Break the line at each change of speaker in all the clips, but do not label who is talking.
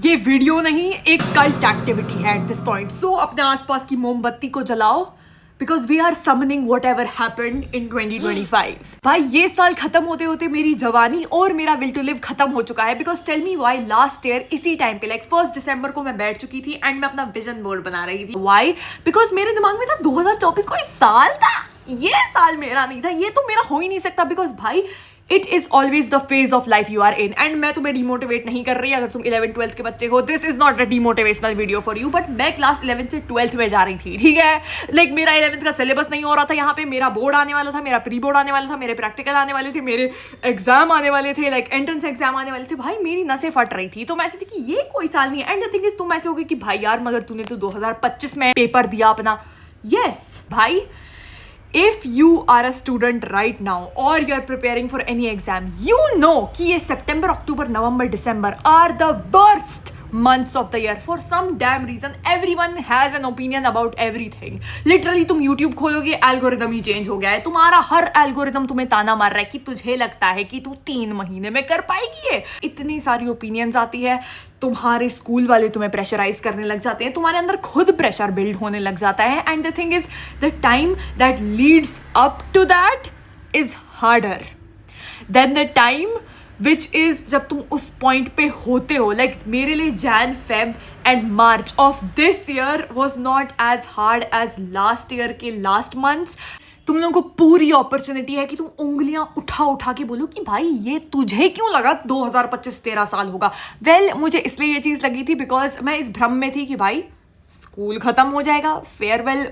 ये वीडियो नहीं, एक कल्ट एक्टिविटी है एट दिस पॉइंट। सो अपने आसपास की मोमबत्ती को जलाओ because we are summoning whatever happened in 2025। भाई ये साल खत्म होते होते मेरी जवानी और मेरा विल टू लिव खत्म हो चुका है। Because tell me why last year इसी टाइम पे लाइक 1 दिसंबर को मैं बैठ चुकी थी एंड मैं अपना विजन बोर्ड बना रही थी। वाई? बिकॉज मेरे दिमाग में था 2024 कोई साल था, ये साल मेरा नहीं था, ये तो मेरा हो ही नहीं सकता। बिकॉज भाई it is always the phase of life you are in. And मैं तुम्हें डिमोटिवेट नहीं कर रही अगर तुम 11th-12th के बच्चे हो। This is not a demotivational video for you. But मैं क्लास 11th से 12th में जा रही थी, ठीक है। लाइक मेरा 11th का सिलेबस नहीं हो रहा था यहाँ पे, मेरा बोर्ड आने वाला था, मेरा प्री बोर्ड आने वाला था, मेरे प्रैक्टिकल आने वाले थे, मेरे एग्जाम आने वाले थे, लाइक एंट्रेंस एग्जाम आने वाले थे। भाई मेरी नसें फट रही थी। तो मैं ऐसी थी कि ये कोई साल नहीं है। एंड द थिंग इज तुम ऐसे हो गए कि भाई यार मगर तूने तो 2025 में पेपर दिया अपना। यस भाई, if you are a student right now or you're preparing for any exam, you know कि ये September, October, November, December are the worst months of the year. For some damn reason everyone has an opinion about everything. Literally तुम YouTube खोलोगे algorithm ही change हो गया है। तुम्हारा हर algorithm तुम्हें ताना मार रहा है कि तुझे लगता है कि तू 3 महीने में कर पाएगी ये। इतनी सारी ओपिनियंस आती है, तुम्हारे स्कूल वाले तुम्हें प्रेशराइज करने लग जाते हैं, तुम्हारे अंदर खुद प्रेशर बिल्ड होने लग जाता है। And the thing is the time that leads up to that is harder than the time which is जब तुम उस पॉइंट पे होते हो। लाइक मेरे लिए Jan, Feb and March of this year was not as hard as last year के last months. तुम लोगों को पूरी अपॉर्चुनिटी है कि तुम उंगलियां उठा उठा के बोलो कि भाई ये तुझे क्यों लगा 2025 तेरा साल होगा। वेल मुझे इसलिए ये चीज़ लगी थी बिकॉज मैं इस भ्रम में थी कि भाई स्कूल खत्म हो जाएगा, फेयरवेल,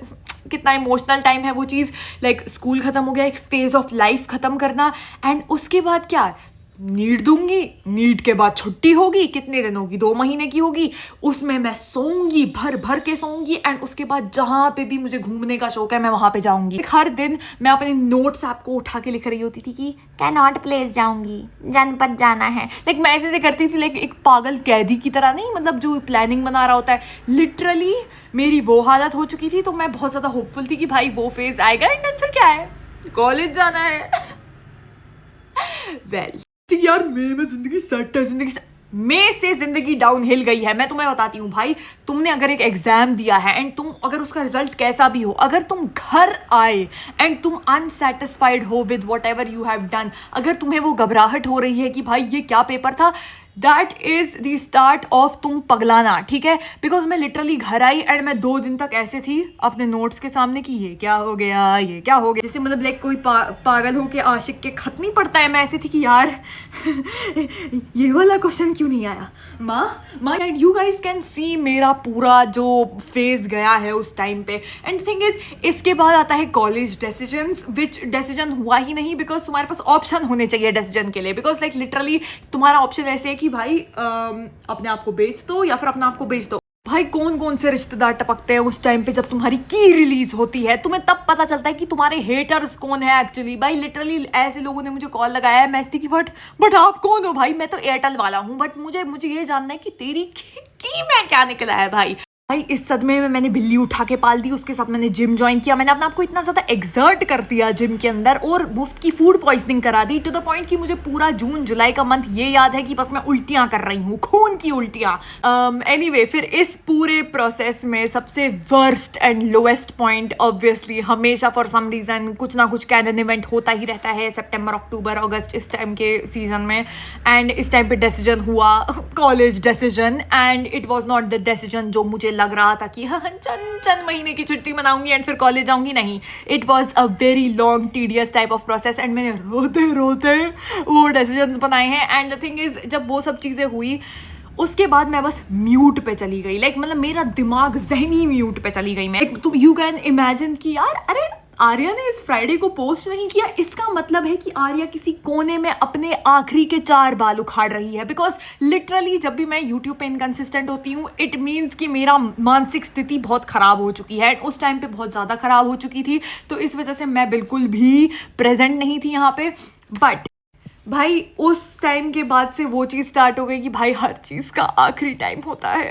कितना इमोशनल टाइम है वो चीज़। लाइक स्कूल खत्म हो गया, एक फेज ऑफ लाइफ खत्म करना। एंड उसके बाद क्या, नीट दूंगी, नीट के बाद छुट्टी होगी, कितने दिन होगी, 2 महीने की होगी, उसमें मैं सोऊंगी, भर भर के सोऊंगी। एंड उसके बाद जहाँ पे भी मुझे घूमने का शौक है मैं वहाँ पे जाऊंगी। हर दिन मैं अपने नोट्स ऐप को उठा के लिख रही होती थी कि कैनॉट प्लेस जाऊंगी, जनपद जाना है। लाइक मैं ऐसे करती थी, लाइक एक पागल कैदी की तरह नहीं, मतलब जो प्लानिंग बना रहा होता है। लिटरली मेरी वो हालत हो चुकी थी। तो मैं बहुत ज़्यादा होपफुल थी कि भाई वो फेज आएगा एंड फिर क्या है, कॉलेज जाना है। वेल यार मई में जिंदगी सेट है, मई से जिंदगी डाउन हिल गई है। मैं तुम्हें बताती हूँ भाई, तुमने अगर एक एग्जाम दिया है एंड तुम अगर उसका रिजल्ट कैसा भी हो, अगर तुम घर आए एंड तुम अनसेटिस्फाइड हो with what ever you have done, अगर तुम्हें वो घबराहट हो रही है कि भाई ये क्या पेपर था, that is the start of तुम पगलाना, ठीक है। बिकॉज मैं लिटरली घर आई एंड मैं 2 दिन तक ऐसे थी अपने नोट्स के सामने कि ये क्या हो गया, ये क्या हो गया। जैसे मतलब लाइक कोई पागल हो के आशिक के खत नहीं पढ़ता है, मैं ऐसी थी कि यार ये वाला क्वेश्चन क्यों नहीं आया माँ। And you guys can see मेरा पूरा जो फेज गया है उस टाइम पे। एंड थिंग इज इसके बाद आता है कॉलेज डिसीजंस, विच डिसीजन हुआ ही नहीं बिकॉज तुम्हारे पास ऑप्शन होने चाहिए डिसीजन के लिए। बिकॉज लाइक लिटरली तुम्हारा ऑप्शन ऐसे है कि भाई अपने आप को बेच दो या फिर अपने आप को बेच दो। भाई कौन कौन से रिश्तेदार टपकते हैं उस टाइम पे जब तुम्हारी की रिलीज होती है, तुम्हें तब पता चलता है कि तुम्हारे हेटर्स कौन है एक्चुअली। भाई लिटरली ऐसे लोगों ने मुझे कॉल लगाया है, मैं थी कि बट आप कौन हो भाई, मैं तो एयरटेल वाला हूँ, बट मुझे ये जानना है कि तेरी की में क्या निकला है। भाई इस सदमे में मैंने बिल्ली उठा के पाल दी, उसके साथ मैंने जिम ज्वाइन किया, मैंने अपने आप को इतना ज़्यादा एक्सर्ट कर दिया जिम के अंदर और मुफ्त की फूड पॉइजनिंग करा दी टू द पॉइंट कि मुझे पूरा जून जुलाई का मंथ ये याद है कि बस मैं उल्टियाँ कर रही हूँ, खून की उल्टियाँ। एनीवे फिर इस पूरे प्रोसेस में सबसे worst and lowest point obviously हमेशा फॉर सम रीज़न कुछ ना कुछ कैनन इवेंट होता ही रहता है सितंबर, अक्टूबर, अगस्त, इस टाइम के सीजन में। एंड इस टाइम पे डिसीजन हुआ college decision and it was not the decision जो मुझे लग रहा था कि हाँ चंद महीने की छुट्टी मनाऊंगी एंड फिर कॉलेज जाऊंगी। नहीं, it was a very long tedious type of process and मैंने रोते रोते वो डिसीजंस बनाए हैं। एंड द थिंग इज जब वो सब चीज़ें हुई उसके बाद मैं बस म्यूट पे चली गई। लाइक मतलब मेरा दिमाग जहनी म्यूट पे चली गई मैं। तो यू कैन इमेजिन कि यार अरे आर्या ने इस फ्राइडे को पोस्ट नहीं किया, इसका मतलब है कि आर्या किसी कोने में अपने आखिरी के 4 बाल उखाड़ रही है। बिकॉज लिटरली जब भी मैं यूट्यूब पे इनकंसिस्टेंट होती हूँ इट मीन्स कि मेरा मानसिक स्थिति बहुत ख़राब हो चुकी है, उस टाइम पे बहुत ज़्यादा ख़राब हो चुकी थी। तो इस वजह से मैं बिल्कुल भी प्रेजेंट नहीं थी यहाँ पे। बट भाई उस टाइम के बाद से वो चीज़ स्टार्ट हो गई कि भाई हर चीज़ का आखिरी टाइम होता है।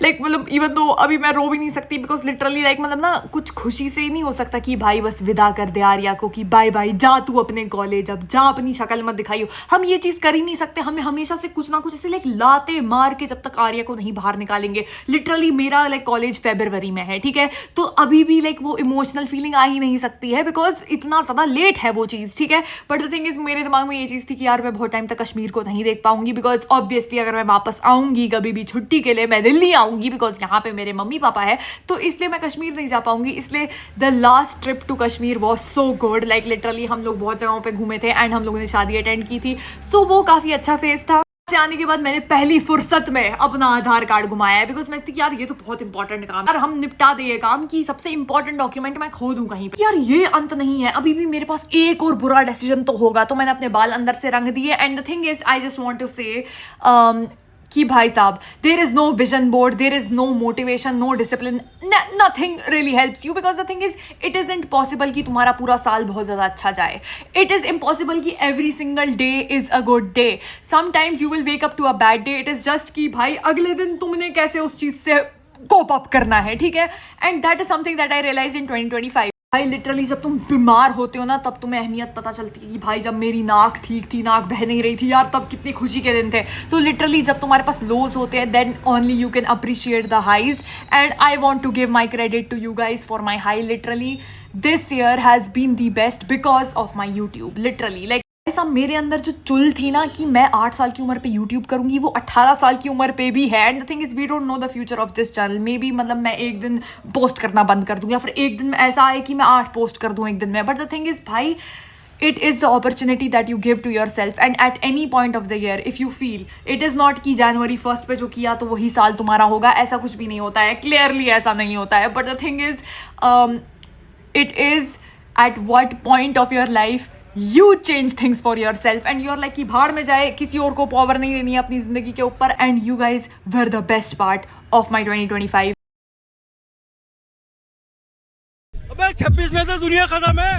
लाइक मतलब इवन तो अभी मैं रो भी नहीं सकती बिकॉज लिटरली लाइक मतलब ना कुछ खुशी से नहीं हो सकता कि भाई बस विदा कर दे आर्या को कि बाय बाय, जा तू अपने कॉलेज, अब जा, अपनी शक्ल मत दिखाइयो। हम ये चीज कर ही नहीं सकते, हमें हमेशा से कुछ ना कुछ ऐसे लाइक लाते मार के जब तक आर्या को नहीं बाहर निकालेंगे। लिटरली मेरा लाइक कॉलेज फरवरी में है, ठीक है, तो अभी भी लाइक वो इमोशनल फीलिंग आ ही नहीं सकती है बिकॉज इतना ज्यादा लेट है वो चीज, ठीक है। बट द थिंग इज मेरे दिमाग में ये चीज थी कि यार मैं बहुत टाइम तक कश्मीर को नहीं देख पाऊंगी बिकॉज ऑब्वियसली अगर मैं वापस आऊंगी कभी भी छुट्टी के लिए मैं दिल्ली आऊंगी बिकॉज यहाँ पे मेरे मम्मी पापा है, तो इसलिए मैं कश्मीर नहीं जा पाऊंगी। इसलिए the last trip to Kashmir was so good, like literally हम लोग बहुत जगहों पे घूमे थे एंड हम लोगों ने शादी अटेंड की थी, सो वो काफी अच्छा फेज था। से आने के बाद मैंने पहली फुर्सत में अपना आधार कार्ड घुमाया है बिकॉज मैं यार ये तो बहुत इंपॉर्टेंट काम है, यार हम निपटा दे ये काम कि सबसे इंपॉर्टेंट डॉक्यूमेंट मैं खो दूं कहीं पे। यार ये अंत नहीं है, अभी भी मेरे पास एक और बुरा डिसीजन तो होगा, तो मैंने अपने बाल अंदर से रंग दिए। And the thing is I just want to say कि भाई साहब there is no vision board, there is no motivation, no discipline, nothing really helps you because the thing is it is isn't possible कि तुम्हारा पूरा साल बहुत ज्यादा अच्छा जाए। इट इज इम्पॉसिबल कि every single day is a good day. Sometimes you will wake up to a bad day, it is just कि भाई अगले दिन तुमने कैसे उस चीज से कोप अप करना है, ठीक है। And that is something that I realize in 2025। भाई लिटरली जब तुम बीमार होते हो ना तब तुम्हें अहमियत पता चलती है कि भाई जब मेरी नाक ठीक थी, नाक बह नहीं रही थी यार, तब कितनी खुशी के दिन थे। तो लिटरली जब तुम्हारे पास लोज होते हैं then only you can appreciate the highs. And I want to give my credit to you guys for my high. Literally this year has been the best because of my YouTube. Literally like ऐसा मेरे अंदर जो चुल थी ना कि मैं 8 साल की उम्र पे YouTube करूंगी, वो 18 साल की उम्र पे भी है। And the thing is we don't know the future of this channel. Maybe मतलब मैं एक दिन पोस्ट करना बंद कर दूं या फिर एक दिन ऐसा आए कि मैं 8 पोस्ट कर दूं एक दिन में। बट द थिंग इज भाई it is the opportunity that you give to yourself and at any point of the year if you feel it is not कि January 1st पे जो किया तो वही साल तुम्हारा होगा, ऐसा कुछ भी नहीं होता है। क्लियरली ऐसा नहीं होता है। But the thing is it is at what point of your life you change things for yourself and you're like कि भाड़ में जाए, किसी और को पावर नहीं देनी है अपनी जिंदगी के ऊपर। and you guys were the best part of my 2025।
अबे 26 में तो दुनिया खत्म है।